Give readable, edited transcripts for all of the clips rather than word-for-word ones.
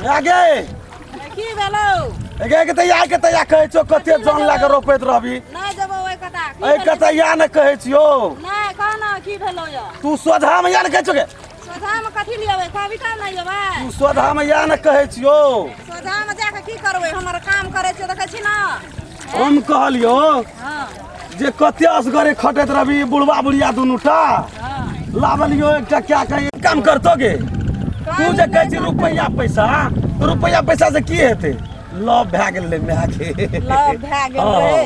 आगे की भेलो एगे के तैया कहै छौ कते जान ला के रोपैत रहबी नहीं देबो ओइ कता ए कतैया न कहै छियो नहीं कहना की भेलो या तू सोधा में या न कहै छौ के सोधा में कथि लियबै कविता नहीं लेबै तू सोधा में या न कहै छियो सोधा में जाके की करबै हमर काम करै छै देखै छी ना हम कहलियो हां जे कते असगरे खटैत रहबी बुढ़वा बुढ़िया दुनूटा हां लावलियो एकटा क्या कहीं काम करतो गे तू जे कहै छी रुपैया पैसा से की हेतै लव भए गेलै माय के लव भए गेलै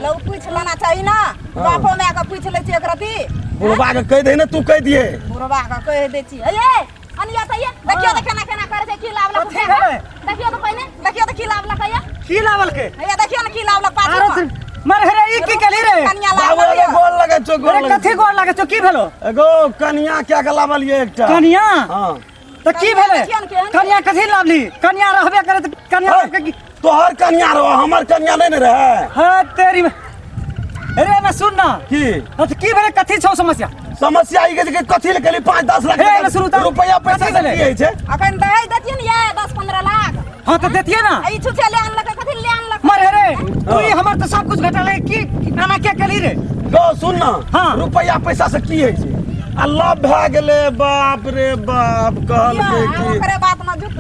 लव पूछ लेना चाही ना बापो माय के पूछ लै छी एक रति बुढ़वा के कह दे ना तू कह दिए बुढ़वा के कह दे छी ए अनिया तइया देखियो त केना करे छै की लावलक देखियो त पहिने देखियो त की लावलक या की लावल के या देखियो न की लावलक पाछू मर हेरे ई की कली रे कन्या बाबू लावल एगो गोल लगे छौ गोल अरे कथि गोर लागे छौ की भेलो एगो कन्या क्या के लावलिए एकटा कन्या हां तो की भेले कन्या कथि लावली कन्या रहबे करे त कन्या के तोहर कन्या रहो हमर कन्या नहीं न रहे हां तेरी अरे मैं सुन ना की की भेले कथि छौ समस्या समस्या ई के कथि ले केली 5-10 लाख रुपया पैसा से की है छै अखन दे देतिए न ये 10-15 लाख हां तो देतिए ना ई छुछे ले आनलक कथि ले आनलक मर हेरे तू ही हमर तो सब कुछ घटाले की आना क्या कली रे गो सुन ना हां रुपया पैसा से की है छै अल्लाह भए गेले बाप रे बाप कहल के की ओकरे बात में झूठ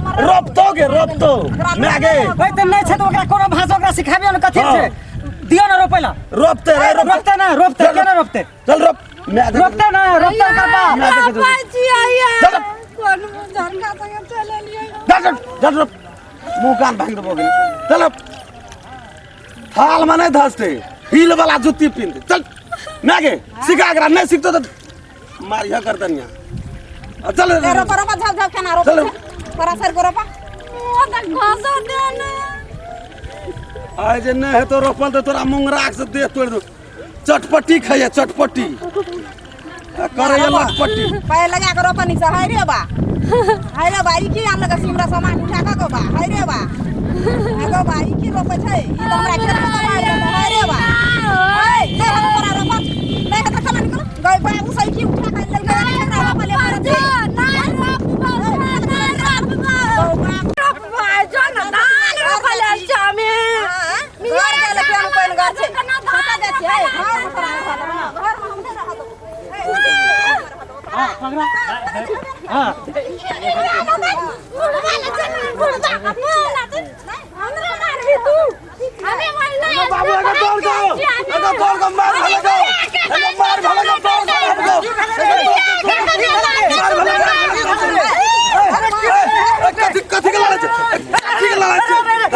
मर रोपतो मैं गे ओइ त नै छै त ओकरा कोनो भाषा ओकरा सिखाबियो न कथि छै दियो ना रोपेला रोपते केना रोपते चल रोप मैं रोपते कर बा बाजी आया कोन झरका संग चले लियो चल रोप मुंह कान भांग देबो गेल चल थाल में नहीं धसते हील वाला जूती पिन दे चल मैं गे सिखा करा नहीं सीखतो तो मारिया कर दनिया चल रोपा झप केना रोप चल परा सर को रोपा ओ त घासो देना आज जे नहीं है तो रोपल तो तोरा मुंगराक से दे तोड़ दो चटपटी खाइए चटपटी करे ये लटपटी पाए लगा के रोपा नी से हाय रे बा ई की हम लगा सिमरा सामान उठा के गो बा हाय रे बा ई की रोपे छै ई तो हमरा खेत में हाय रे बा ओए ले हम परा रोपा ले के कमा निकल गई बा उ सही की उठा के ले के रोपा ले मार दे नहीं रोप जो ना दाल रोपा ले जामे मिया रे ले के हम कोन घर छै खाता दे छै घर में हम दे रहा तो हां पकड़ा हां बाबू अगर दौड़ को मार भले को कथि के लड़ाई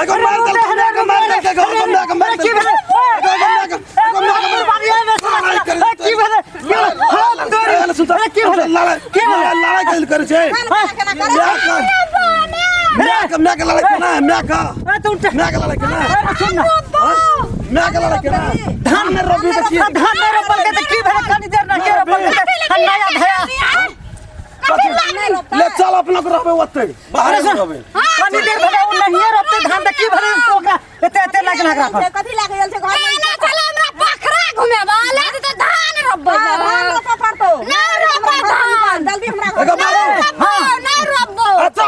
एगो मार दल के घर को मार की भेले की भेले लड़ाई करे छै मैं का लड़ाई करना है मैं का लड़ाई करना है सुन ना मैं का लड़ाई करना है धान में रोपी तो की धान में रोपल के की भेले कनी देर ना के रोपल के नया भया ले चल अपना को रोपे ओते बाहर से रोपे कनी देर भेले उ नहीं रोपते धान त की भेले ओकरा एते लाग राखा कथि लाग गेल छै घर में ना चल हमरा पोखरा घुमे वाला त धान रोपबै धान रोपा पड़तो नहीं रोपै धान जल्दी हमरा हां नहीं रोपबो अच्छा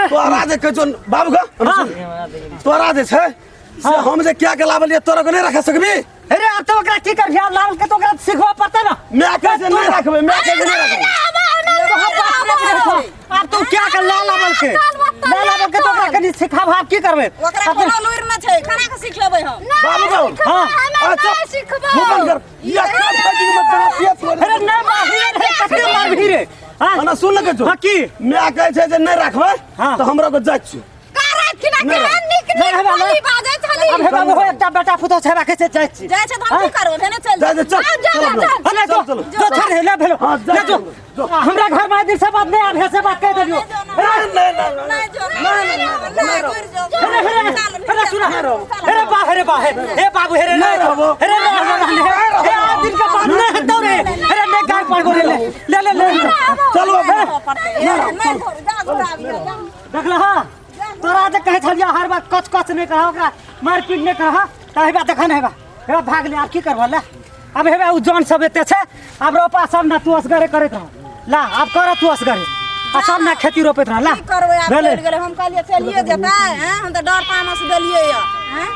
तोरा जे कह बाबू का तोरा जे छै से हम जे क्या के लावलिए तोरा को नहीं रख सकबी अरे अब तो ओकरा की कर यार लाल के तो ओकरा सिखवा पड़ता ना मैं कैसे नहीं रखबे मैं कैसे नहीं रखबे अब तू क्या कर लाल के तो ओकरा कनी सिखा भाव की करबे ओकरा कोनो लुइर न छै खाना के सीख लेबै हम बाबू हां अच्छा सिखबो मुंह बंद कर या काट फटी मत बना पिया तोरे अरे ना बाहिर रे कते मार भी रे हां ना सुन के जो हां की मैं कहे छै जे नहीं रखबे तो हमरा को जाच छु अब हे बाबू एकटा बेटा पुतो छै राखे छै जाय छी जाय छै त हम की करब भेने चल जा चल अरे जो छोड़ ले भेलो ले जो हमरा घर में दिन से बात नहीं आवे से बात कह दियो अरे सुना अरे बाहर हे बाबू हे रे नहीं रहो अरे हे आज दिन का बात नहीं हटो रे अरे मैं गाय पड़ गो ले चलो नहीं देखल हाँ तोरा जे कहे छलिया हर बात कच कच नहीं कहा ओकरा मार पीट नहीं कहा त हेबा देखा नहीं हेबा भाग ले आर की करबा ले अब हेबा उ जन सब एते छे अब रोपा सब ना तू असगरे करत रह ला अब कर तू असगरे आ सब ना खेती रोपत रह ला की करबै आब चल गेलै हम कहलिए चलिए जेतै हैं हम त डर पानस देलिए हैं